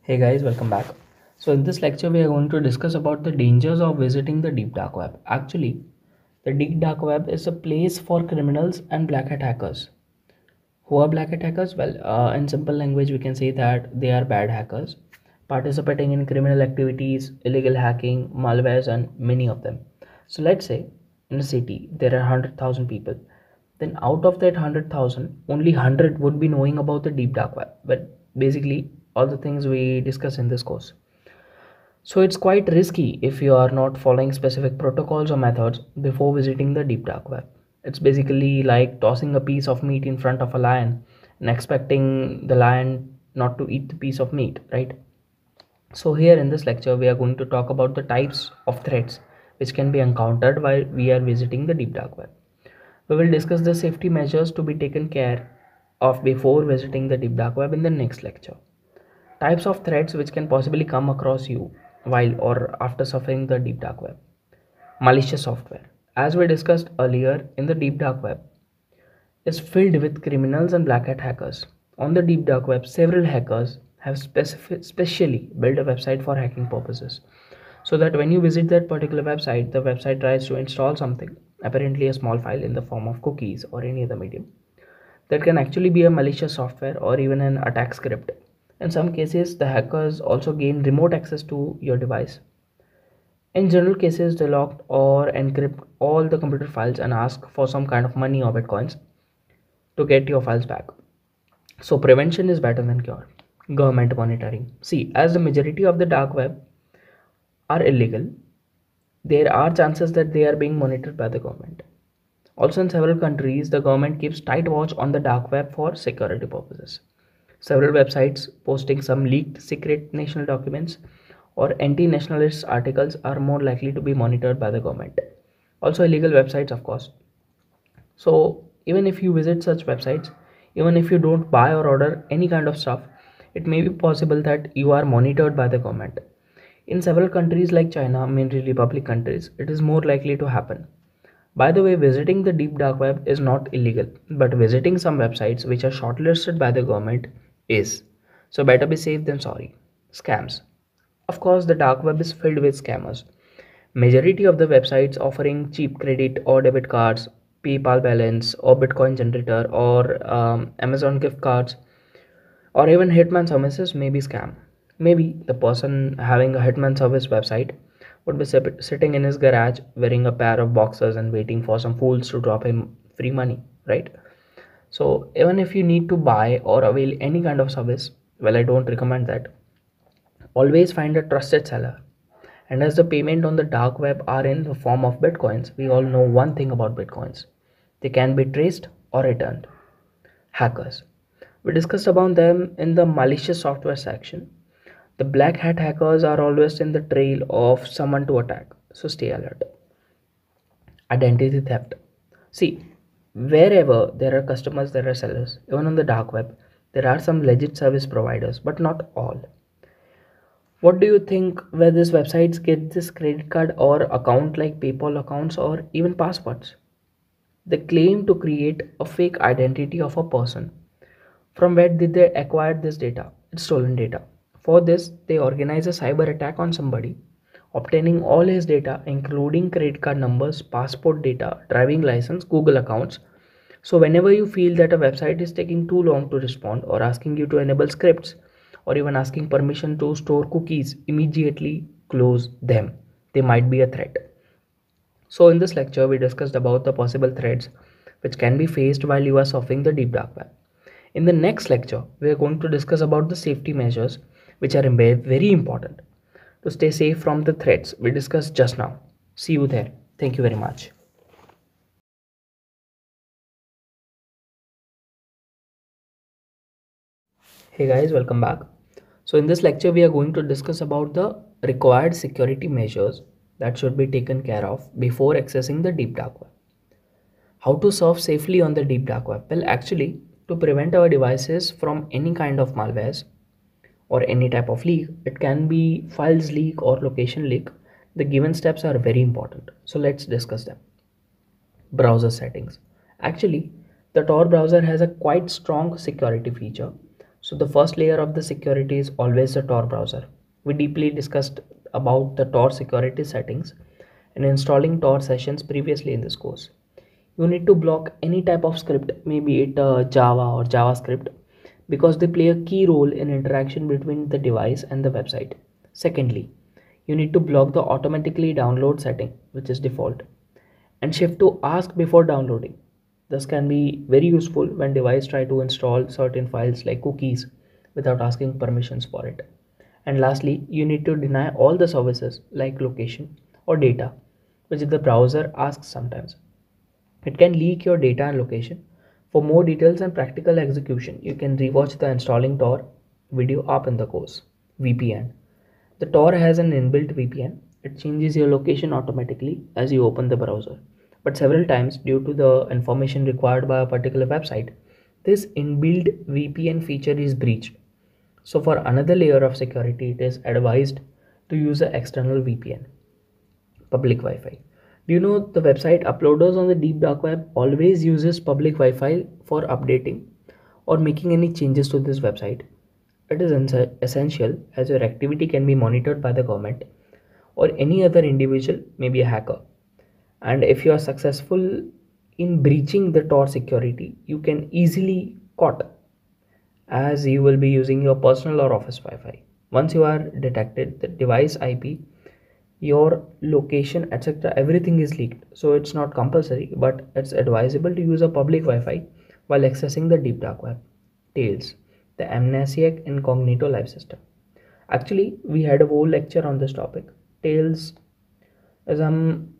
Hey guys, welcome back. So in this lecture we are going to discuss about the dangers of visiting the deep dark web. Actually, the deep dark web is a place for criminals and black hat hackers. Who are black hat hackers? Well, in simple language we can say that they are bad hackers participating in criminal activities, illegal hacking, malwares and many of them. So let's say in a city there are 100,000 people. Then out of that 100,000, only 100 would be knowing about the deep dark web. But basically all the things we discuss in this course. So it's quite risky if you are not following specific protocols or methods before visiting the deep dark web. It's basically like tossing a piece of meat in front of a lion and expecting the lion not to eat the piece of meat, right? So here in this lecture we are going to talk about the types of threats which can be encountered while we are visiting the deep dark web. We will discuss the safety measures to be taken care of before visiting the deep dark web in the next lecture. Types of threats which can possibly come across you while or after surfing the deep dark web. Malicious software. As we discussed earlier, in the deep dark web is filled with criminals and black hat hackers. On the deep dark web, several hackers have specially built a website for hacking purposes. So that when you visit that particular website, the website tries to install something, apparently a small file in the form of cookies or any other medium that can actually be a malicious software or even an attack script. In some cases, the hackers also gain remote access to your device. In general cases, they lock or encrypt all the computer files and ask for some kind of money or bitcoins to get your files back. So prevention is better than cure. Government monitoring. See, as the majority of the dark web are illegal, there are chances that they are being monitored by the government. Also, in several countries, the government keeps tight watch on the dark web for security purposes. Several websites posting some leaked secret national documents or anti-nationalist articles are more likely to be monitored by the government. Also, illegal websites, of course. So, even if you visit such websites, even if you don't buy or order any kind of stuff, it may be possible that you are monitored by the government. In several countries like China, mainly republic countries, it is more likely to happen. By the way, visiting the deep dark web is not illegal, but visiting some websites which are shortlisted by the government is. So better be safe than sorry. Scams. Of course, the dark web is filled with scammers. Majority of the websites offering cheap credit or debit cards, PayPal balance or Bitcoin generator or Amazon gift cards or even hitman services may be scam. Maybe the person having a hitman service website would be sitting in his garage wearing a pair of boxers and waiting for some fools to drop him free money, right? So even if you need to buy or avail any kind of service, well, I don't recommend that. Always find a trusted seller. And as the payment on the dark web are in the form of bitcoins, we all know one thing about bitcoins. They can be traced or returned. Hackers. We discussed about them in the malicious software section. The black hat hackers are always in the trail of someone to attack, so stay alert. Identity theft. See, wherever there are customers, there are sellers. Even on the dark web, there are some legit service providers, but not all. What do you think where these websites get this credit card or account like PayPal accounts or even passwords? They claim to create a fake identity of a person. From where did they acquire this data? It's stolen data. For this, they organize a cyber attack on somebody, obtaining all his data, including credit card numbers, passport data, driving license, Google accounts. So, whenever you feel that a website is taking too long to respond or asking you to enable scripts or even asking permission to store cookies, immediately close them. They might be a threat. So, in this lecture, we discussed about the possible threats which can be faced while you are surfing the deep dark web. In the next lecture, we are going to discuss about the safety measures which are very important to stay safe from the threats we discussed just now. See you there. Thank you very much. Hey guys, welcome back. So in this lecture, we are going to discuss about the required security measures that should be taken care of before accessing the deep dark web. How to surf safely on the deep dark web? Well, actually, to prevent our devices from any kind of malwares or any type of leak, it can be files leak or location leak. The given steps are very important. So let's discuss them. Browser settings. Actually, the Tor browser has a quite strong security feature. So the first layer of the security is always the Tor browser. We deeply discussed about the Tor security settings and installing Tor sessions previously in this course. You need to block any type of script, maybe it Java or JavaScript, because they play a key role in interaction between the device and the website. Secondly, you need to block the automatically download setting, which is default, and shift to ask before downloading. This can be very useful when device try to install certain files like cookies without asking permissions for it. And lastly, you need to deny all the services like location or data, which the browser asks sometimes. It can leak your data and location. For more details and practical execution, you can rewatch the installing Tor video up in the course. VPN. The Tor has an inbuilt VPN. It changes your location automatically as you open the browser. But several times, due to the information required by a particular website, this inbuilt VPN feature is breached. So for another layer of security, it is advised to use an external VPN. Public Wi-Fi. Do you know the website uploaders on the deep dark web always uses public Wi-Fi for updating or making any changes to this website? It is essential as your activity can be monitored by the government or any other individual, maybe a hacker. And if you are successful in breaching the Tor security, you can easily caught as you will be using your personal or office Wi-Fi. Once you are detected, the device IP, your location, etc., everything is leaked. So it's not compulsory, but it's advisable to use a public Wi-Fi while accessing the deep dark web. Tails, the amnesiac incognito live system. Actually, we had a whole lecture on this topic. Tails is an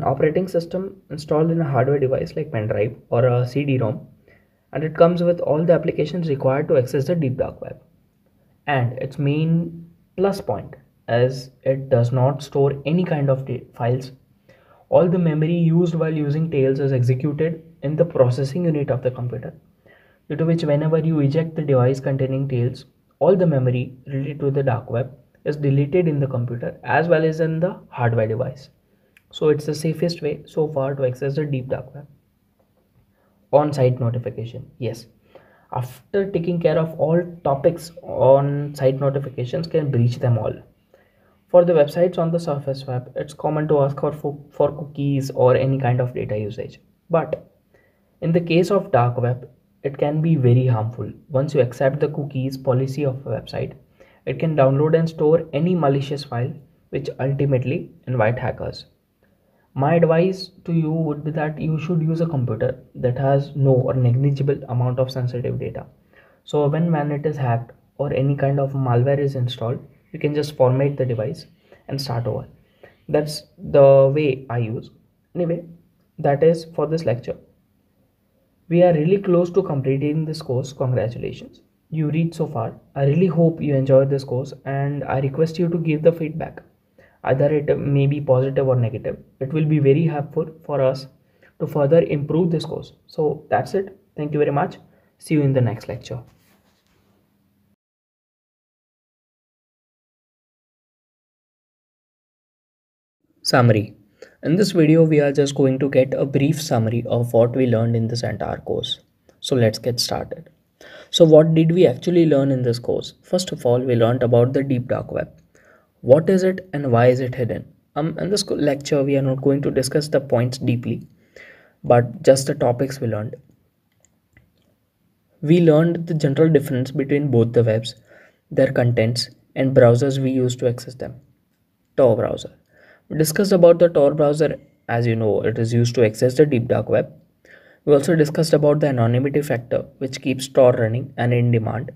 operating system installed in a hardware device like pen drive or a CD-ROM, and it comes with all the applications required to access the deep dark web. And its main plus point is it does not store any kind of files. All the memory used while using Tails is executed in the processing unit of the computer, due to which whenever you eject the device containing Tails, all the memory related to the dark web is deleted in the computer as well as in the hardware device. So it's the safest way so far to access the deep dark web. On-site notification, yes, after taking care of all topics, on site notifications can breach them all. For the websites on the surface web, it's common to ask for cookies or any kind of data usage, but in the case of dark web, it can be very harmful. Once you accept the cookies policy of a website, it can download and store any malicious file, which ultimately invite hackers. My advice to you would be that you should use a computer that has no or negligible amount of sensitive data. So when it is hacked or any kind of malware is installed, you can just format the device and start over. That's the way I use. Anyway, that is for this lecture. We are really close to completing this course. Congratulations. You reached so far. I really hope you enjoyed this course and I request you to give the feedback. Either it may be positive or negative. It will be very helpful for us to further improve this course. So that's it. Thank you very much. See you in the next lecture. Summary. In this video, we are just going to get a brief summary of what we learned in this entire course. So let's get started. So what did we actually learn in this course? First of all, we learned about the deep dark web. What is it and why is it hidden? In this lecture, we are not going to discuss the points deeply, but just the topics we learned. We learned the general difference between both the webs, their contents, and browsers we use to access them. Tor browser. We discussed about the Tor browser. As you know, it is used to access the deep dark web. We also discussed about the anonymity factor, which keeps Tor running and in demand.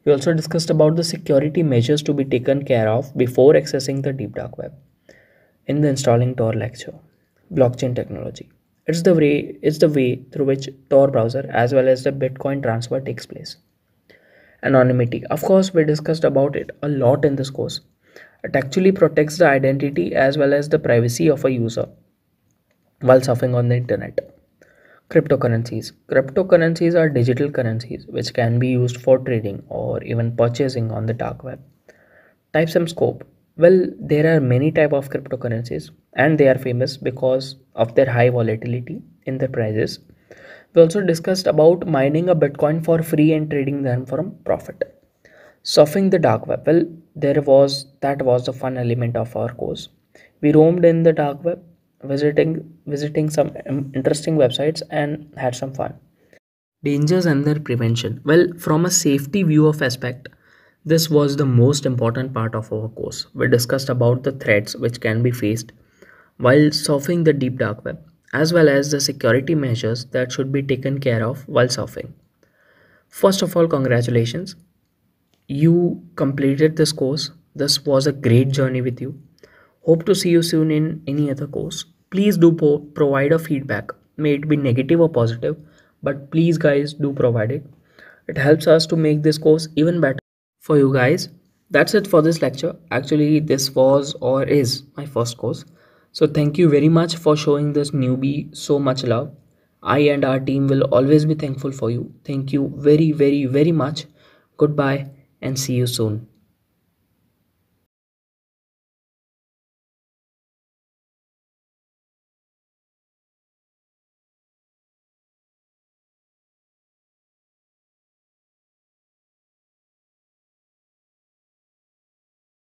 We also discussed about the security measures to be taken care of before accessing the deep dark web. In the installing Tor lecture, blockchain technology. It's the way through which Tor browser as well as the Bitcoin transfer takes place. Anonymity. Of course, we discussed about it a lot in this course. It actually protects the identity as well as the privacy of a user while surfing on the internet. Cryptocurrencies. Cryptocurrencies are digital currencies which can be used for trading or even purchasing on the dark web. Types and scope. Well, there are many type of cryptocurrencies and they are famous because of their high volatility in their prices. We also discussed about mining a Bitcoin for free and trading them for a profit. Surfing the dark web. Well, that was the fun element of our course. We roamed in the dark web, visiting some interesting websites and had some fun. Dangers and their prevention. Well, from a safety view of aspect, this was the most important part of our course. We discussed about the threats which can be faced while surfing the deep dark web, as well as the security measures that should be taken care of while surfing. First of all, congratulations. You completed this course. This was a great journey with you. Hope to see you soon in any other course. Please do provide a feedback. May it be negative or positive, but please, guys, do provide it. It helps us to make this course even better for you guys. That's it for this lecture. Actually, this was or is my first course. So, thank you very much for showing this newbie so much love. I and our team will always be thankful for you. Thank you very, very, very much. Goodbye and see you soon.